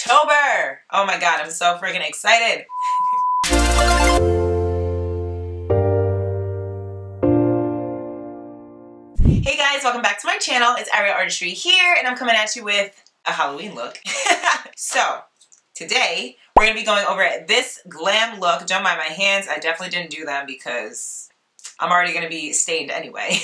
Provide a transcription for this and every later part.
October. Oh my god, I'm so freaking excited. Hey guys, welcome back to my channel. It's Aryelle Artistry here, and I'm coming at you with a Halloween look. So, today, we're going to be going over this glam look. Don't mind my hands. I definitely didn't do them because I'm already going to be stained anyway.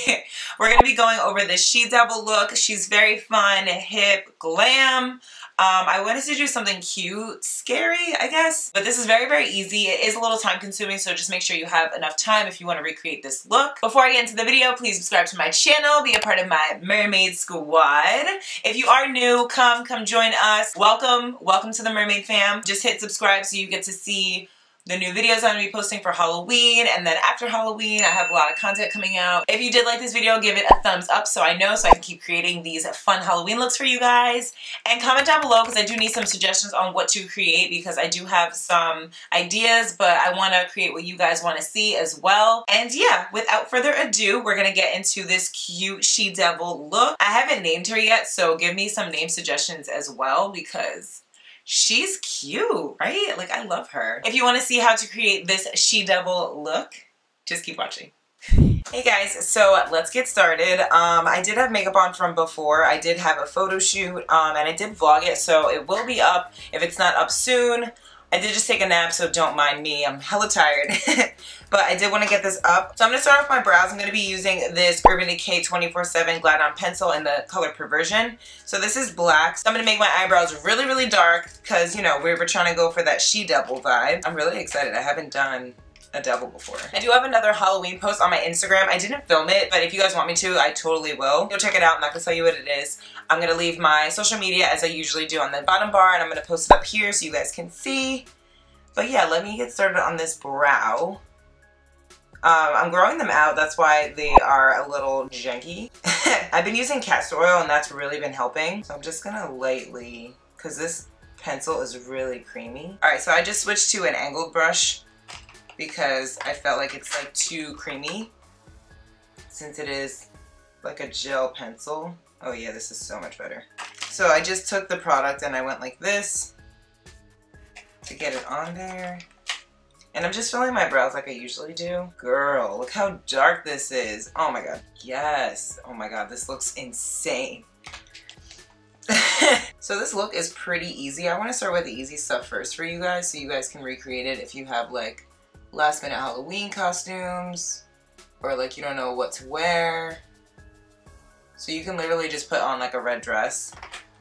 We're going to be going over this she-devil look. She's very fun, hip, glam. I wanted to do something cute, scary, I guess. But this is very, very easy. It is a little time consuming, so just make sure you have enough time if you want to recreate this look. Before I get into the video, please subscribe to my channel. Be a part of my mermaid squad. If you are new, come join us. Welcome to the mermaid fam. Just hit subscribe so you get to see the new videos I'm going to be posting for Halloween, and then after Halloween I have a lot of content coming out. If you did like this video, give it a thumbs up so I know, so I can keep creating these fun Halloween looks for you guys. And comment down below because I do need some suggestions on what to create, because I do have some ideas, but I want to create what you guys want to see as well. And yeah, without further ado, we're going to get into this cute she-devil look. I haven't named her yet, so give me some name suggestions as well, because she's cute, right? Like, I love her. If you want to see how to create this she-devil look, just keep watching. Hey guys, so let's get started. I did have makeup on from before. I did have a photo shoot, and I did vlog it, so it will be up if it's not up soon. I did just take a nap, so don't mind me. I'm hella tired. But I did want to get this up. So I'm going to start off my brows. I'm going to be using this Urban Decay 24/7 Glide On Pencil in the color Perversion. So this is black. So I'm going to make my eyebrows really, really dark because, you know, we were trying to go for that she-devil vibe. I'm really excited. I haven't done a devil before. I do have another Halloween post on my Instagram. I didn't film it, but if you guys want me to, I totally will. Go check it out. I'm not going to tell you what it is. I'm going to leave my social media as I usually do on the bottom bar, and I'm going to post it up here so you guys can see. But yeah, let me get started on this brow. I'm growing them out, that's why they are a little janky. I've been using castor oil and that's really been helping. So I'm just gonna lightly, because this pencil is really creamy. Alright, so I just switched to an angled brush because I felt like it's like too creamy since it is like a gel pencil. Oh yeah, this is so much better. So I just took the product and I went like this to get it on there. And I'm just filling my brows like I usually do. Girl, look how dark this is. Oh my god. Yes. Oh my god, this looks insane. So this look is pretty easy. I want to start with the easy stuff first for you guys so you guys can recreate it if you have like last minute Halloween costumes or like you don't know what to wear. So you can literally just put on like a red dress,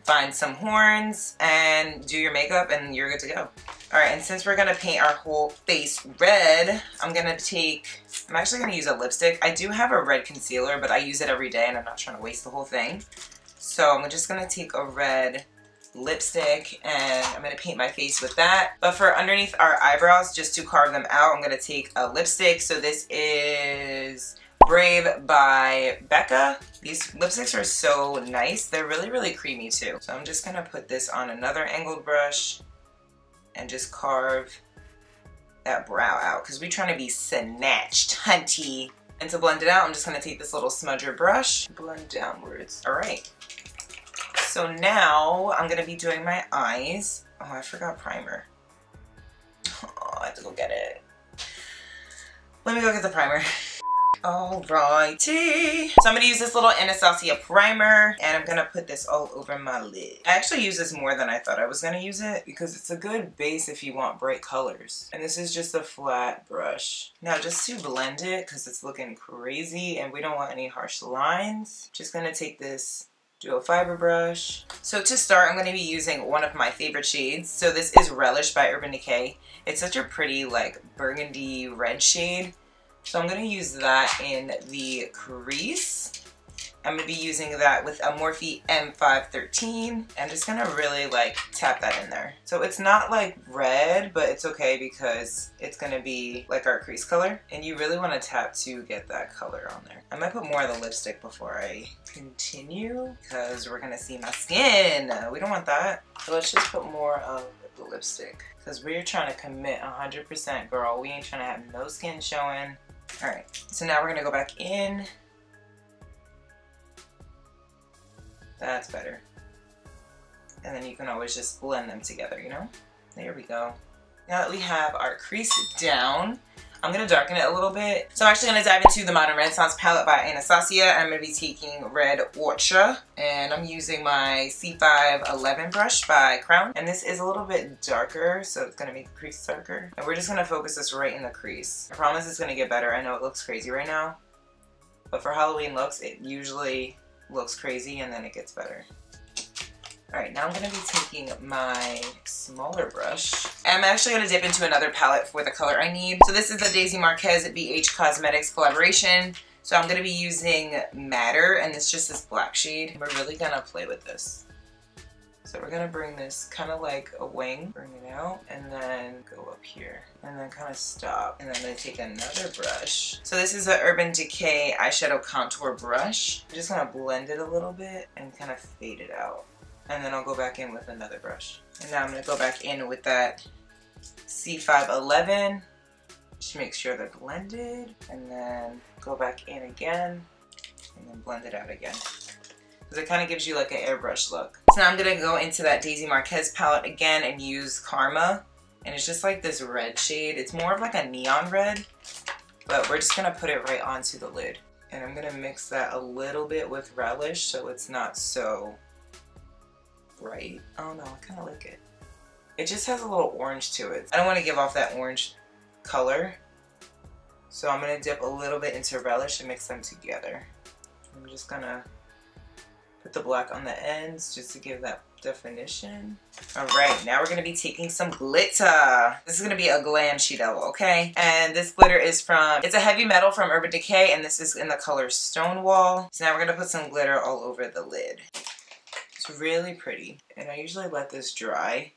find some horns, and do your makeup and you're good to go. Alright, and since we're going to paint our whole face red, I'm actually going to use a lipstick. I do have a red concealer, but I use it every day and I'm not trying to waste the whole thing. So I'm just going to take a red lipstick and I'm going to paint my face with that. But for underneath our eyebrows, just to carve them out, I'm going to take a lipstick. So this is Brave by BECCA. These lipsticks are so nice. They're really, really creamy too. So I'm just going to put this on another angled brush and just carve that brow out because we're trying to be snatched, hunty. And to blend it out, I'm just going to take this little smudger brush, blend downwards. All right. So now I'm going to be doing my eyes. Oh, I forgot primer. Oh, I have to go get it. Let me go get the primer. Alrighty. So I'm going to use this little Anastasia primer and I'm going to put this all over my lid. I actually use this more than I thought I was going to use it because it's a good base if you want bright colors. And this is just a flat brush. Now just to blend it because it's looking crazy and we don't want any harsh lines, just going to take this dual fiber brush. So to start, I'm going to be using one of my favorite shades. So this is Relish by Urban Decay. It's such a pretty like burgundy red shade. So I'm going to use that in the crease. I'm going to be using that with a Morphe M513. I'm just going to really like tap that in there. So it's not like red, but it's okay because it's going to be like our crease color. And you really want to tap to get that color on there. I might put more of the lipstick before I continue because we're going to see my skin. We don't want that. So let's just put more of the lipstick because we're trying to commit 100%, girl. We ain't trying to have no skin showing. Alright, so now we're going to go back in. That's better. And then you can always just blend them together, you know? There we go. Now that we have our crease down, I'm going to darken it a little bit. So I'm actually going to dive into the Modern Renaissance palette by Anastasia. I'm going to be taking Red Orchard, and I'm using my C511 brush by Crown. And this is a little bit darker, so it's going to make the crease darker. And we're just going to focus this right in the crease. I promise it's going to get better. I know it looks crazy right now, but for Halloween looks, it usually looks crazy and then it gets better. Alright, now I'm going to be taking my smaller brush. I'm actually going to dip into another palette for the color I need. So this is the Daisy Marquez BH Cosmetics collaboration. So I'm going to be using Matter, and it's just this black shade. We're really going to play with this. So we're going to bring this kind of like a wing, bring it out, and then go up here. And then kind of stop. And then I'm going to take another brush. So this is the Urban Decay eyeshadow contour brush. I'm just going to blend it a little bit and kind of fade it out. And then I'll go back in with another brush. And now I'm going to go back in with that C511. Just make sure they're blended. And then go back in again. And then blend it out again. Because it kind of gives you like an airbrush look. So now I'm going to go into that Daisy Marquez palette again and use Karma. And it's just like this red shade. It's more of like a neon red. But we're just going to put it right onto the lid. And I'm going to mix that a little bit with Relish so it's not so bright. Oh no, I kind of like it. It just has a little orange to it. I don't want to give off that orange color. So I'm going to dip a little bit into Relish and mix them together. I'm just going to put the black on the ends just to give that definition. Alright, now we're going to be taking some glitter. This is going to be a glam shadow, okay? And this glitter is from, it's a heavy metal from Urban Decay, and this is in the color Stonewall. So now we're going to put some glitter all over the lid. It's really pretty, and I usually let this dry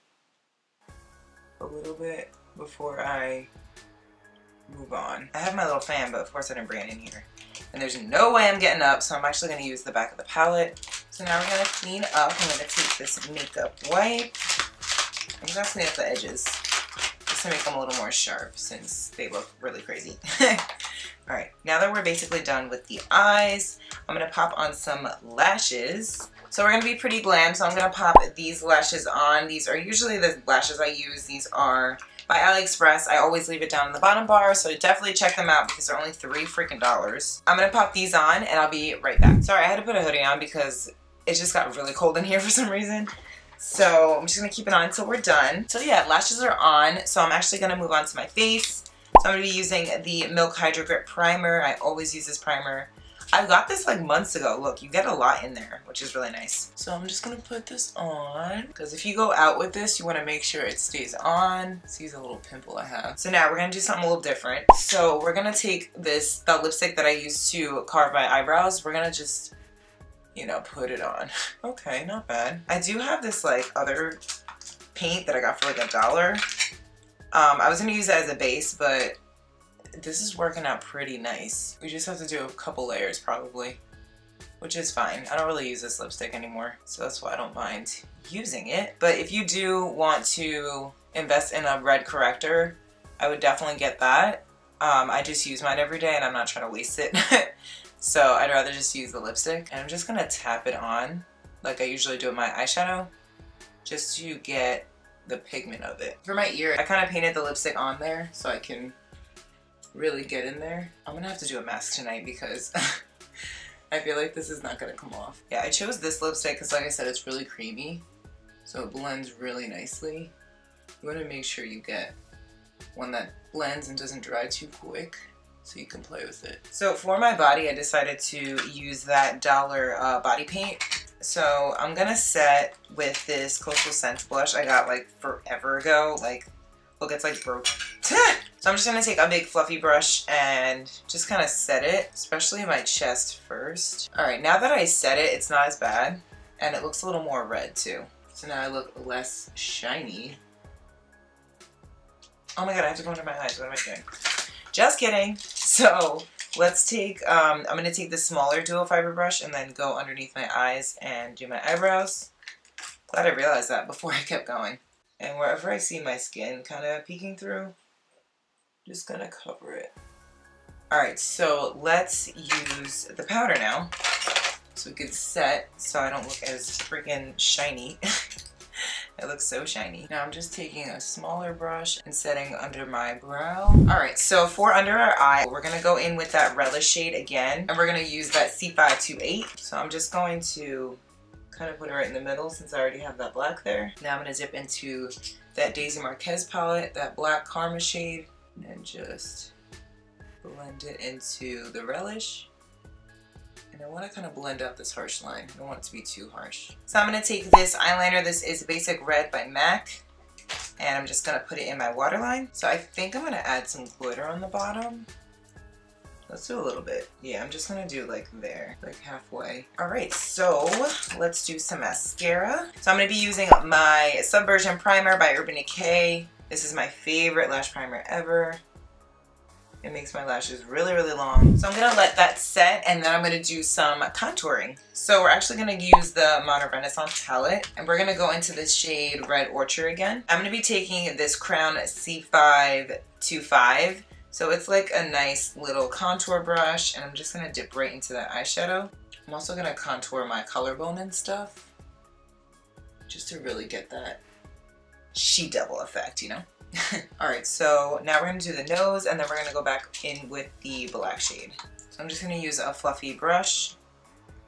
a little bit before I move on. I have my little fan, but of course I didn't bring it in here. And there's no way I'm getting up, so I'm actually going to use the back of the palette. So now we're going to clean up. I'm going to take this makeup wipe. I'm just going to clean up the edges just to make them a little more sharp since they look really crazy. Alright, now that we're basically done with the eyes, I'm going to pop on some lashes. So we're going to be pretty glam, so I'm going to pop these lashes on. These are usually the lashes I use. These are by AliExpress. I always leave it down in the bottom bar, so definitely check them out because they're only $3 freaking. I'm going to pop these on and I'll be right back. Sorry, I had to put a hoodie on because it just got really cold in here for some reason. So I'm just going to keep it on until we're done. So yeah, lashes are on, so I'm actually going to move on to my face. So I'm going to be using the Milk Hydro Grip Primer. I always use this primer. I got this like months ago. Look, you get a lot in there, which is really nice. So I'm just gonna put this on because if you go out with this, you want to make sure it stays on. See the little pimple I have. So now we're gonna do something a little different. So we're gonna take the lipstick that I used to carve my eyebrows. We're gonna just, you know, put it on. Okay, not bad. I do have this like other paint that I got for like $1. I was gonna use that as a base, but this is working out pretty nice. We just have to do a couple layers probably, which is fine. I don't really use this lipstick anymore, so that's why I don't mind using it. But if you do want to invest in a red corrector, I would definitely get that. I just use mine every day and I'm not trying to waste it. So I'd rather just use the lipstick. And I'm just gonna tap it on like I usually do with my eyeshadow, just to get the pigment of it. For my ear, I kind of painted the lipstick on there so I can really get in there. I'm gonna have to do a mask tonight because I feel like this is not gonna come off. Yeah, I chose this lipstick because like I said, it's really creamy, so it blends really nicely. You want to make sure you get one that blends and doesn't dry too quick so you can play with it. So for my body, I decided to use that dollar body paint. So I'm gonna set with this Coastal Scents blush I got like forever ago. Like, look, it's like broke. So I'm just going to take a big fluffy brush and just kind of set it, especially my chest first. Alright, now that I set it, it's not as bad. And it looks a little more red too. So now I look less shiny. Oh my god, I have to go under my eyes. What am I doing? Just kidding. So let's take, I'm going to take the smaller dual fiber brush and then go underneath my eyes and do my eyebrows. Glad I realized that before I kept going. And wherever I see my skin kind of peeking through, just gonna cover it. Alright, so let's use the powder now so it gets set so I don't look as freaking shiny. It looks so shiny. Now I'm just taking a smaller brush and setting under my brow. All right, so for under our eye, we're gonna go in with that Relish shade again, and we're gonna use that C528. So I'm just going to kind of put it right in the middle since I already have that black there. Now I'm gonna dip into that Daisy Marquez palette, that black Karma shade, and just blend it into the Relish. And I want to kind of blend out this harsh line. I don't want it to be too harsh. So I'm going to take this eyeliner. This is Basic Red by MAC. And I'm just going to put it in my waterline. So I think I'm going to add some glitter on the bottom. Let's do a little bit. Yeah, I'm just going to do like there, like halfway. All right, so let's do some mascara. So I'm going to be using my Subversion Primer by Urban Decay. This is my favorite lash primer ever. It makes my lashes really, really long. So I'm gonna let that set and then I'm gonna do some contouring. So we're actually gonna use the Modern Renaissance palette and we're gonna go into this shade Red Orchard again. I'm gonna be taking this Crown C525. So it's like a nice little contour brush and I'm just gonna dip right into that eyeshadow. I'm also gonna contour my collarbone and stuff just to really get that she-devil effect, you know? Alright, so now we're going to do the nose and then we're going to go back in with the black shade. So I'm just going to use a fluffy brush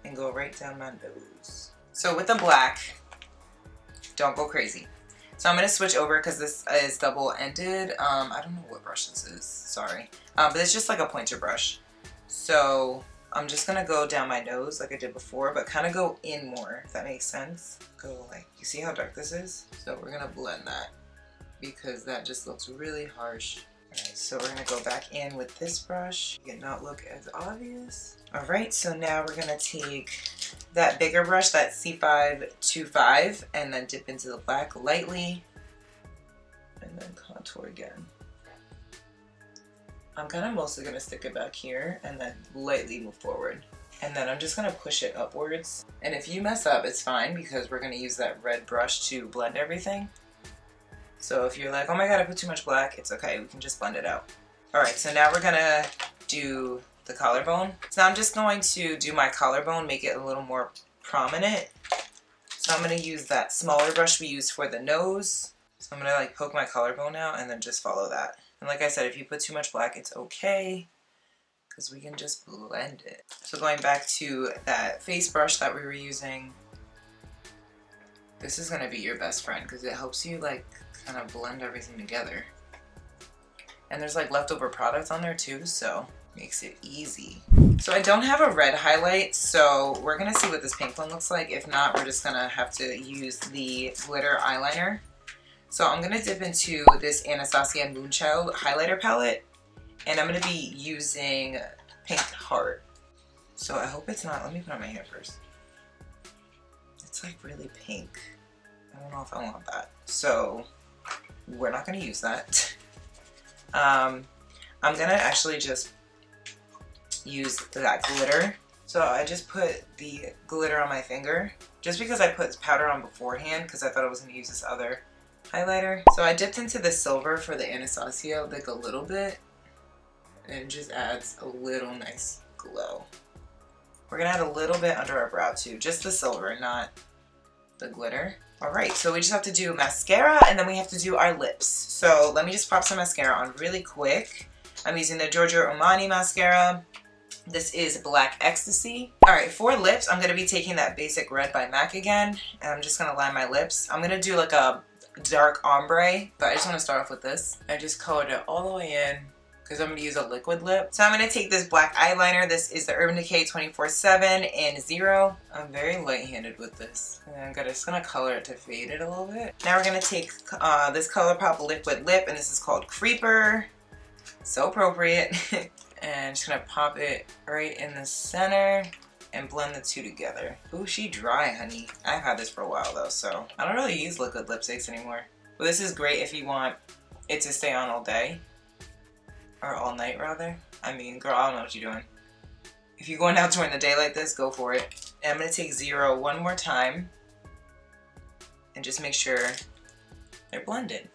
and go right down my nose. So with the black, don't go crazy. So I'm going to switch over because this is double-ended. I don't know what brush this is, sorry. But it's just like a pointer brush. So I'm just going to go down my nose like I did before, but kind of go in more, if that makes sense. Go like, you see how dark this is? So we're going to blend that, because that just looks really harsh. Alright, so we're gonna go back in with this brush. It not look as obvious. Alright, so now we're gonna take that bigger brush, that C525, and then dip into the black lightly, and then contour again. I'm kind of mostly gonna stick it back here, and then lightly move forward. And then I'm just gonna push it upwards. And if you mess up, it's fine, because we're gonna use that red brush to blend everything. So if you're like, oh my god, I put too much black, it's okay, we can just blend it out. Alright, so now we're gonna do the collarbone. So I'm just going to do my collarbone, make it a little more prominent. So I'm gonna use that smaller brush we used for the nose. So I'm gonna like poke my collarbone out and then just follow that. And like I said, if you put too much black, it's okay, because we can just blend it. So going back to that face brush that we were using, this is gonna be your best friend because it helps you like kind of blend everything together. And there's like leftover products on there too, so makes it easy. So I don't have a red highlight, so we're gonna see what this pink one looks like. If not, we're just gonna have to use the glitter eyeliner. So I'm gonna dip into this ANASTASIA Moonchild highlighter palette, and I'm gonna be using Pink Heart. So I hope it's not, let me put on my hair first. It's like really pink. I don't know if I want that. So we're not gonna use that. I'm gonna actually just use that glitter. So I just put the glitter on my finger just because I put powder on beforehand because I thought I was gonna use this other highlighter. So I dipped into the silver for the ANASTASIA like a little bit, and it just adds a little nice glow. We're gonna add a little bit under our brow too, just the silver, not the glitter. Alright, so we just have to do mascara and then we have to do our lips. So let me just pop some mascara on really quick. I'm using the GIORGIO ARMANI mascara. This is Black Ecstasy. Alright, for lips, I'm going to be taking that Basic Red by MAC again. And I'm just going to line my lips. I'm going to do like a dark ombre, but I just want to start off with this. I just colored it all the way in because I'm going to use a liquid lip. So I'm going to take this black eyeliner. This is the Urban Decay 24/7 in 0. I'm very light-handed with this. And I'm just going to color it to fade it a little bit. Now we're going to take this ColourPop liquid lip, and this is called Creeper. So appropriate. And I'm just going to pop it right in the center and blend the two together. Ooh, she dry, honey. I've had this for a while though, so I don't really use liquid lipsticks anymore. But this is great if you want it to stay on all day. Or all night, rather. I mean, girl, I don't know what you're doing. If you're going out during the day like this, go for it. And I'm going to take 0 one more time. And just make sure they're blended.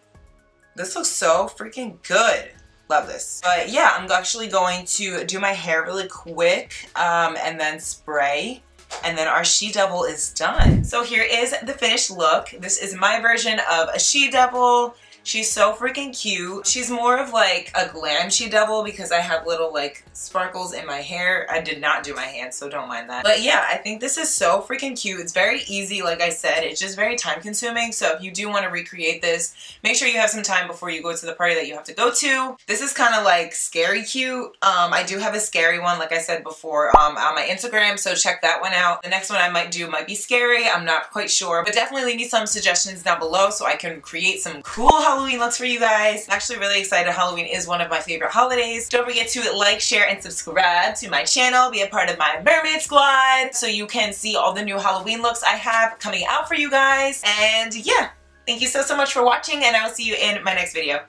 This looks so freaking good. Love this. But yeah, I'm actually going to do my hair really quick and then spray. and then our she-devil is done. So here is the finished look. This is my version of a she-devil. She's so freaking cute. She's more of like a glam she-devil because I have little like sparkles in my hair. I did not do my hands, so don't mind that. But yeah, I think this is so freaking cute. It's very easy, like I said. It's just very time consuming. So if you do want to recreate this, make sure you have some time before you go to the party that you have to go to. This is kind of like scary cute. I do have a scary one, like I said before, on my Instagram, so check that one out. The next one I might do might be scary. I'm not quite sure, but definitely leave me some suggestions down below so I can create some cool Halloween looks for you guys. I'm actually really excited. Halloween is one of my favorite holidays. Don't forget to like, share, and subscribe to my channel. Be a part of my mermaid squad so you can see all the new Halloween looks I have coming out for you guys. And yeah, thank you so much for watching, and I will see you in my next video.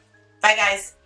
Bye guys.